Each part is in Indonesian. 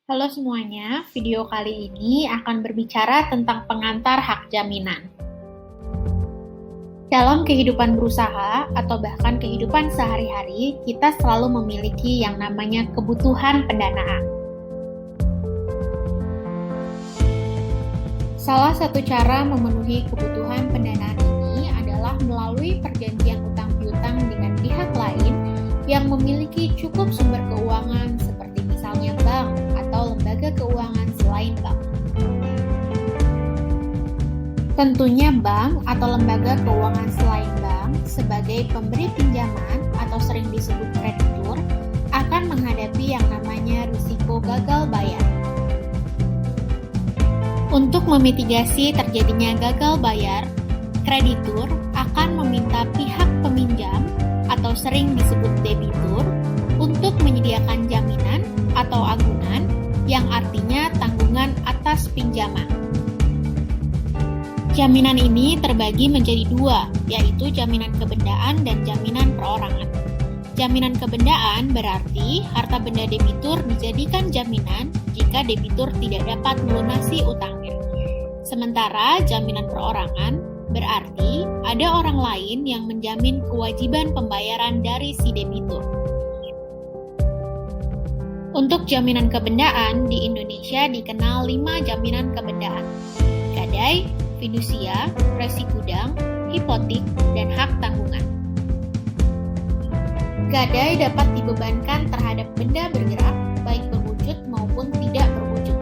Halo semuanya, video kali ini akan berbicara tentang pengantar hak jaminan. Dalam kehidupan berusaha atau bahkan kehidupan sehari-hari, kita selalu memiliki yang namanya kebutuhan pendanaan. Salah satu cara memenuhi kebutuhan pendanaan ini adalah melalui perjanjian utang piutang dengan pihak lain yang memiliki cukup sumber keuangan seperti misalnya bank atau lembaga keuangan selain bank. Tentunya bank atau lembaga keuangan selain bank sebagai pemberi pinjaman atau sering disebut kreditur akan menghadapi yang namanya risiko gagal bayar. Untuk memitigasi terjadinya gagal bayar, kreditur akan meminta pihak peminjam atau sering disebut debitur untuk menyediakan jaminan atau agunan yang artinya tanggungan atas pinjaman. Jaminan ini terbagi menjadi dua, yaitu jaminan kebendaan dan jaminan perorangan. Jaminan kebendaan berarti harta benda debitur dijadikan jaminan jika debitur tidak dapat melunasi utangnya. Sementara jaminan perorangan berarti ada orang lain yang menjamin kewajiban pembayaran dari si debitur. Untuk jaminan kebendaan di Indonesia dikenal 5 jaminan kebendaan: gadai, fidusia, resi gudang, hipotik, dan hak tanggungan. Gadai dapat dibebankan terhadap benda bergerak, baik berwujud maupun tidak berwujud.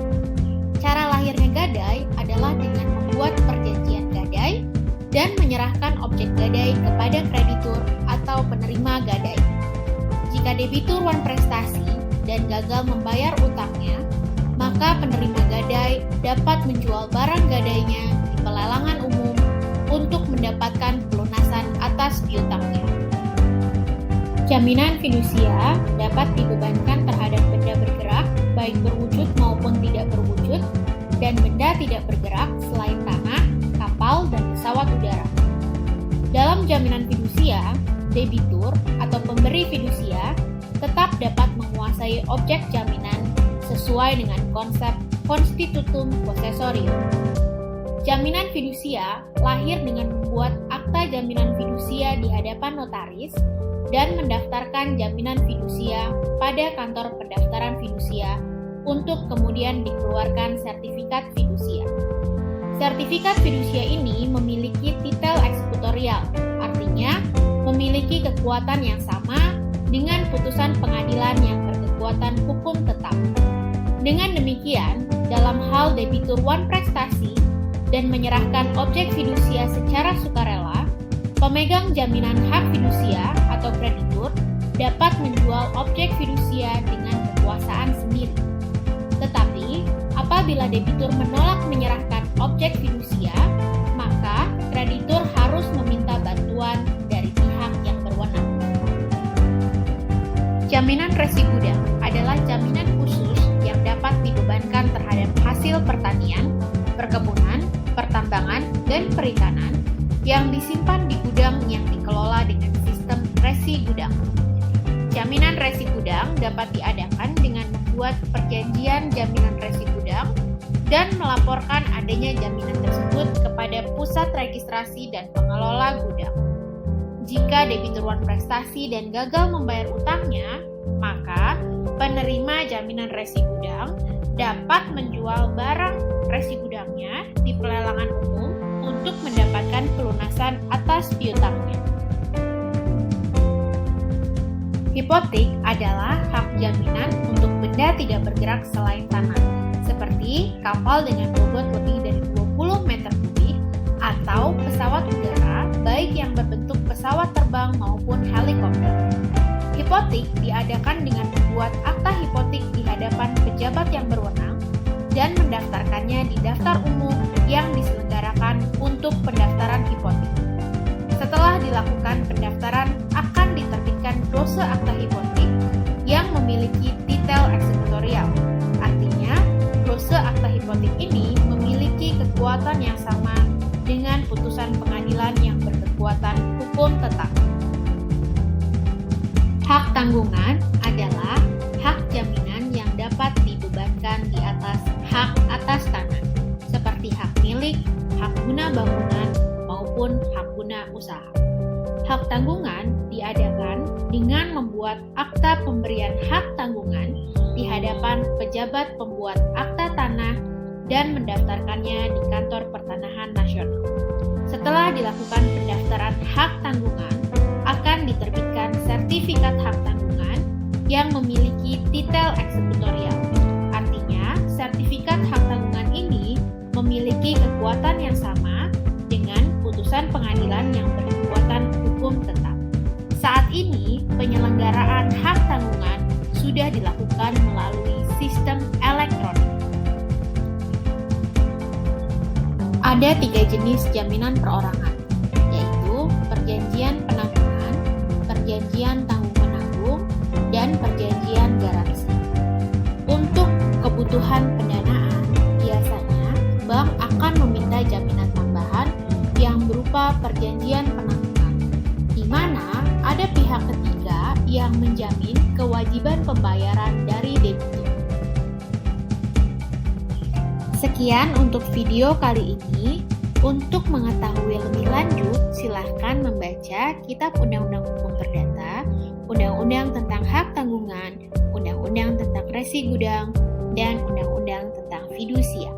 Cara lahirnya gadai adalah dengan membuat perjanjian gadai dan menyerahkan objek gadai kepada kreditur atau penerima gadai. Jika debitur wanprestasi dan gagal membayar utangnya, maka penerima gadai dapat menjual barang gadainya di pelelangan umum untuk mendapatkan pelunasan atas piutangnya. Jaminan fidusia dapat dibebankan terhadap benda bergerak, baik berwujud maupun tidak berwujud, dan benda tidak bergerak selain tanah, kapal, dan pesawat udara. Dalam jaminan fidusia, debitur atau pemberi fidusia tetap dapat menguasai objek jaminan sesuai dengan konsep constitutum possessorium. Jaminan fidusia lahir dengan membuat akta jaminan fidusia di hadapan notaris dan mendaftarkan jaminan fidusia pada kantor pendaftaran fidusia untuk kemudian dikeluarkan sertifikat fidusia. Sertifikat fidusia ini memiliki titel eksekutorial, artinya memiliki kekuatan yang sama dengan putusan pengadilan yang berkekuatan hukum tetap. Dengan demikian, dalam hal debitur wanprestasi dan menyerahkan objek fidusia secara sukarela, pemegang jaminan hak fidusia atau kreditur dapat menjual objek fidusia dengan kekuasaan sendiri. Tetapi, apabila debitur menolak menyerahkan objek fidusia, maka kreditur harus meminta bantuan dari pihak yang berwenang. Jaminan resi gudang adalah jaminan khusus yang dapat dibebankan terhadap hasil pertanian, perkebunan, pertambangan, dan perikanan yang disimpan di gudang yang dikelola dengan sistem resi gudang. Jaminan resi gudang dapat diadakan dengan membuat perjanjian jaminan resi gudang dan melaporkan adanya jaminan tersebut kepada pusat registrasi dan pengelola gudang. Jika debitur wanprestasi dan gagal membayar utangnya, maka penerima jaminan resi gudang dapat menjual barang resi gudangnya di pelelangan umum untuk mendapatkan pelunasan atas piutangnya. Hipotek adalah hak jaminan untuk benda tidak bergerak selain tanah, seperti kapal dengan bobot lebih dari 20 meter kubik atau pesawat udara, baik yang berbentuk pesawat terbang maupun helikopter. Hipotek diadakan dengan membuat akta hipotek di hadapan pejabat yang berwenang dan mendaftarkannya di daftar umum yang diselenggarakan untuk pendaftaran hipotek. Setelah dilakukan pendaftaran, akan diterbitkan dose akta hipotek yang memiliki titel eksekutorial. Artinya, dose akta hipotek ini memiliki kekuatan yang sama dengan putusan pengadilan yang berkekuatan hukum tetap. Hak tanggungan adalah hak jaminan yang dapat dibebankan bangunan maupun hak guna usaha. Hak tanggungan diadakan dengan membuat akta pemberian hak tanggungan di hadapan pejabat pembuat akta tanah dan mendaftarkannya di Kantor Pertanahan Nasional. Setelah dilakukan pendaftaran hak tanggungan, akan diterbitkan sertifikat hak tanggungan yang memiliki titel eksekutorial. Artinya, sertifikat hak tanggungan ini memiliki kekuatan yang sama dengan putusan pengadilan yang berkekuatan hukum tetap. Saat ini, penyelenggaraan hak tanggungan sudah dilakukan melalui sistem elektronik. Ada 3 jenis jaminan perorangan, yaitu perjanjian penanggungan, perjanjian tanggung-menanggung, dan perjanjian garansi. Untuk kebutuhan pendanaan, biasanya bank akan meminta jaminan tambahan yang berupa perjanjian penanggungan, di mana ada pihak ketiga yang menjamin kewajiban pembayaran dari debitur. Sekian untuk video kali ini. Untuk mengetahui lebih lanjut, silahkan membaca Kitab Undang-Undang Hukum Perdata, Undang-Undang tentang Hak Tanggungan, Undang-Undang tentang Resi Gudang, dan Undang-Undang tentang Fidusia.